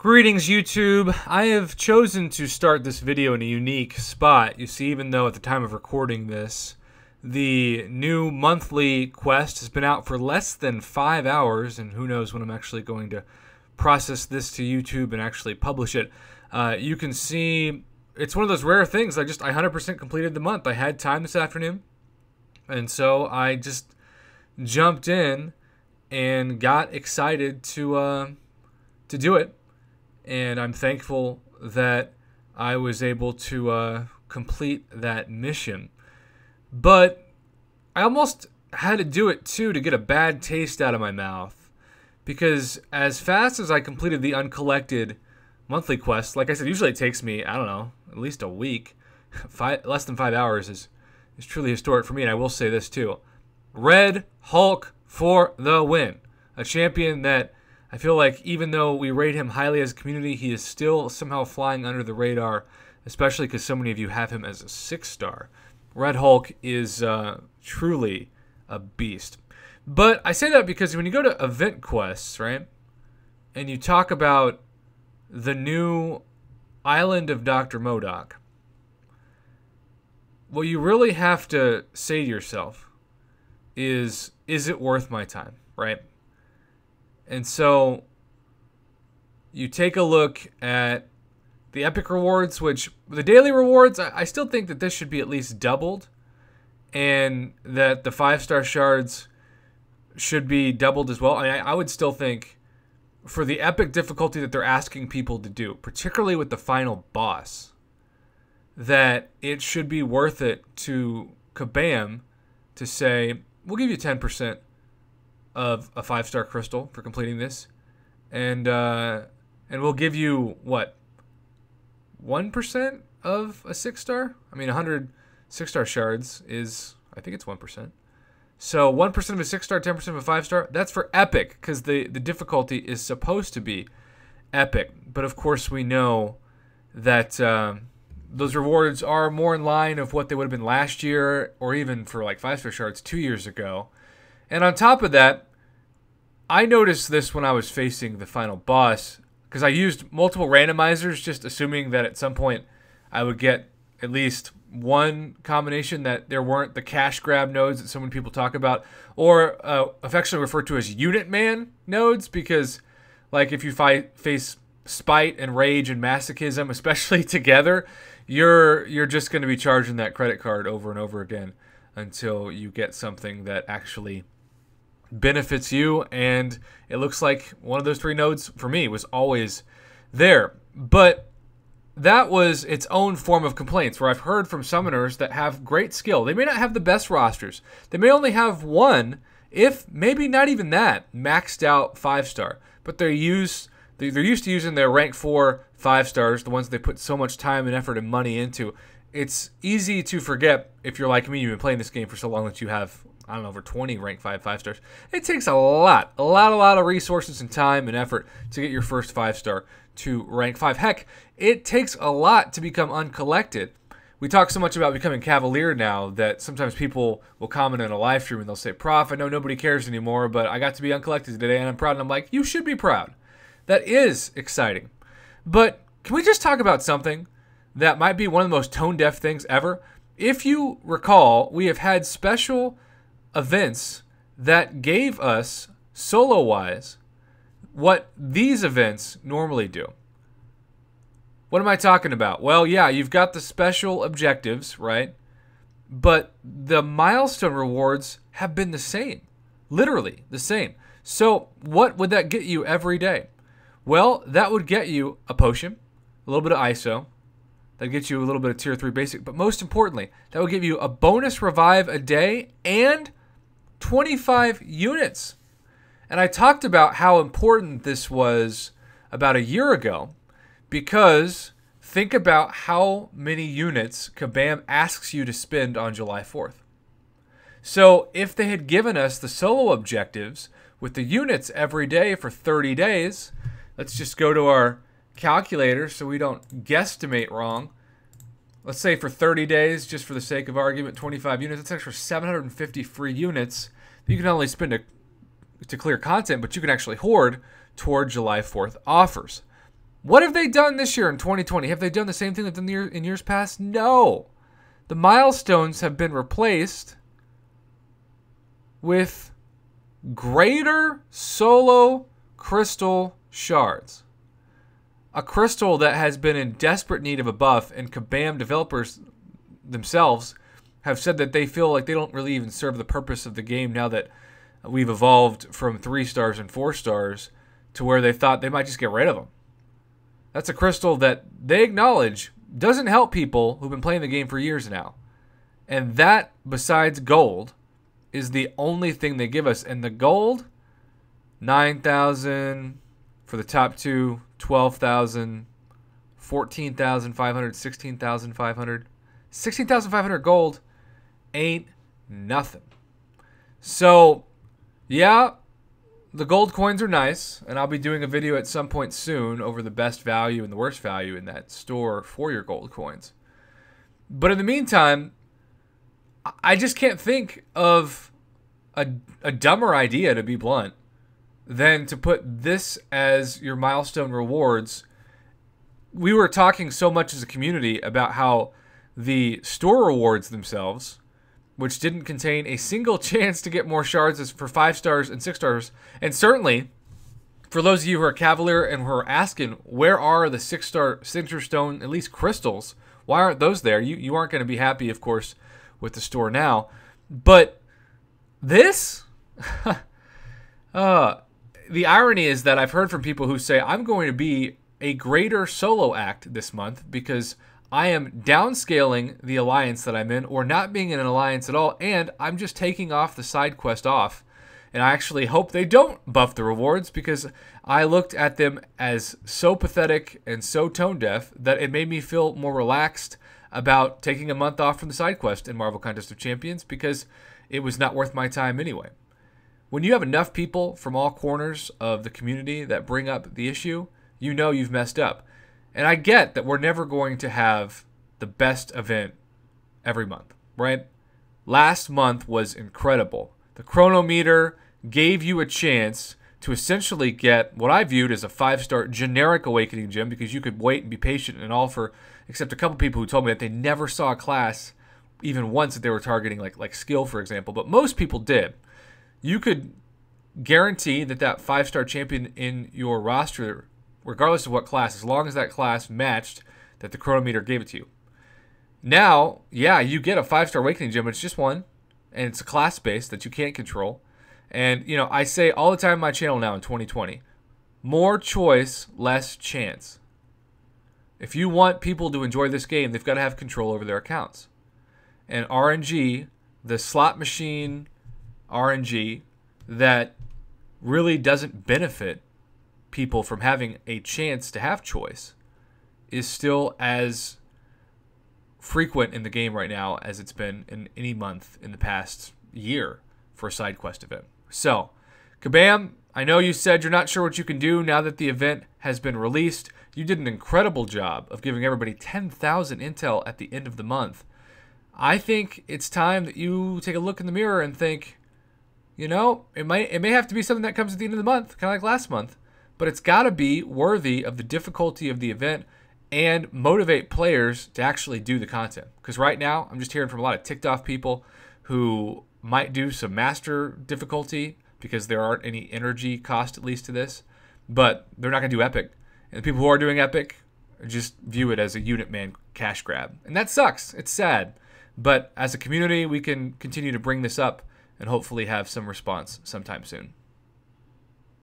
Greetings, YouTube. I have chosen to start this video in a unique spot. You see, even though at the time of recording this, the new monthly quest has been out for less than 5 hours, and who knows when I'm actually going to process this to YouTube and actually publish it. You can see it's one of those rare things. I 100% completed the month. I had time this afternoon, and so I just jumped in and got excited to do it. And I'm thankful that I was able to complete that mission. But I almost had to do it, too, to get a bad taste out of my mouth. Because as fast as I completed the uncollected monthly quest, like I said, usually it takes me, I don't know, at least a week. Less than 5 hours is truly historic for me. And I will say this, too. Red Hulk for the win. A champion that I feel like even though we rate him highly as a community, he is still somehow flying under the radar, especially because so many of you have him as a 6-star. Red Hulk is truly a beast. But I say that because when you go to event quests, right, and you talk about the new Island of Dr. MODOK, what you really have to say to yourself is it worth my time, right? And so you take a look at the epic rewards, which the daily rewards, I still think that this should be at least doubled, and that the 5-star shards should be doubled as well. I mean, I would still think for the epic difficulty that they're asking people to do, particularly with the final boss, that it should be worth it to Kabam to say, we'll give you 10% of a 5-star crystal for completing this, and we'll give you what, 1% of a 6-star? I mean, 100 6-star shards is, I think it's 1%. So 1% of a 6-star, 10% of a 5-star. That's for epic, because the difficulty is supposed to be epic. But of course, we know that those rewards are more in line of what they would have been last year, or even for like 5-star shards 2 years ago. And on top of that, I noticed this when I was facing the final boss, because I used multiple randomizers, just assuming that at some point I would get at least one combination, that there weren't the cash grab nodes that so many people talk about, or affectionately referred to as unit man nodes, because like if you face spite and rage and masochism, especially together, you're just going to be charging that credit card over and over again until you get something that actually benefits you. And it looks like one of those 3 nodes for me was always there. But that was its own form of complaints, where I've heard from summoners that have great skill. They may not have the best rosters. They may only have one, if maybe not even that, maxed out 5-star. But they're used to using their rank 4 5-stars, the ones they put so much time and effort and money into. It's easy to forget, if you're like me, you've been playing this game for so long that you have, I don't know, over 20 rank 5 5-stars. It takes a lot of resources and time and effort to get your first 5-star to rank 5. Heck, it takes a lot to become uncollected. We talk so much about becoming Cavalier now that sometimes people will comment in a live stream and they'll say, "Prof, I know nobody cares anymore, but I got to be uncollected today and I'm proud." And I'm like, you should be proud. That is exciting. But can we just talk about something that might be one of the most tone-deaf things ever? If you recall, we have had special events that gave us, solo-wise, what these events normally do. What am I talking about? Well, yeah, you've got the special objectives, right? But the milestone rewards have been the same. Literally the same. So what would that get you every day? Well, that would get you a potion, a little bit of ISO. That gets you a little bit of tier 3 basic. But most importantly, that would give you a bonus revive a day and 25 units. And I talked about how important this was about a year ago, because think about how many units Kabam asks you to spend on July 4th. So if they had given us the solo objectives with the units every day for 30 days, let's just go to our calculator so we don't guesstimate wrong. Let's say for 30 days, just for the sake of argument, 25 units. That's extra 750 free units that you can not only spend to clear content, but you can actually hoard toward July 4th offers. What have they done this year in 2020? Have they done the same thing they've done in years past? No. The milestones have been replaced with greater solo crystal shards. A crystal that has been in desperate need of a buff, and Kabam developers themselves have said that they feel like they don't really even serve the purpose of the game now that we've evolved from 3 stars and 4 stars to where they thought they might just get rid of them. That's a crystal that they acknowledge doesn't help people who've been playing the game for years now. And that, besides gold, is the only thing they give us. And the gold, 9,000 for the top 2, 12,000, 14,500, 16,500. 16,500 gold ain't nothing. So, yeah, the gold coins are nice, and I'll be doing a video at some point soon over the best value and the worst value in that store for your gold coins. But in the meantime, I just can't think of a dumber idea, to be blunt, than to put this as your milestone rewards. We were talking so much as a community about how the store rewards themselves, which didn't contain a single chance to get more shards for 5 stars and 6 stars. And certainly, for those of you who are Cavalier and who are asking, where are the 6-star Signature Stone, at least crystals? Why aren't those there? You aren't going to be happy, of course, with the store now. But this? The irony is that I've heard from people who say, I'm going to be a greater solo act this month because I am downscaling the alliance that I'm in, or not being in an alliance at all, and I'm just taking off the side quest off. And I actually hope they don't buff the rewards, because I looked at them as so pathetic and so tone deaf that it made me feel more relaxed about taking a month off from the side quest in Marvel Contest of Champions, because it was not worth my time anyway. When you have enough people from all corners of the community that bring up the issue, you know you've messed up. And I get that we're never going to have the best event every month, right? Last month was incredible. The Chronometer gave you a chance to essentially get what I viewed as a 5-star generic Awakening Gem, because you could wait and be patient and all for, except a couple people who told me that they never saw a class even once that they were targeting, like skill, for example. But most people did. You could guarantee that 5-star champion in your roster, regardless of what class, as long as that class matched that the Chronometer gave it to you. Now, yeah, you get a 5-star Awakening Gem, but it's just one, and it's a class-based that you can't control. And, you know, I say all the time on my channel now in 2020, more choice, less chance. If you want people to enjoy this game, they've got to have control over their accounts. And RNG, the slot machine RNG that really doesn't benefit people from having a chance to have choice, is still as frequent in the game right now as it's been in any month in the past year for a side quest event. So, Kabam, I know you said you're not sure what you can do now that the event has been released. You did an incredible job of giving everybody 10,000 intel at the end of the month. I think it's time that you take a look in the mirror and think, you know, it may have to be something that comes at the end of the month, kind of like last month, but it's got to be worthy of the difficulty of the event and motivate players to actually do the content. Because right now, I'm just hearing from a lot of ticked off people who might do some master difficulty because there aren't any energy cost, at least, to this, but they're not going to do epic. And the people who are doing epic just view it as a unit man cash grab. And that sucks. It's sad. But as a community, we can continue to bring this up and hopefully have some response sometime soon.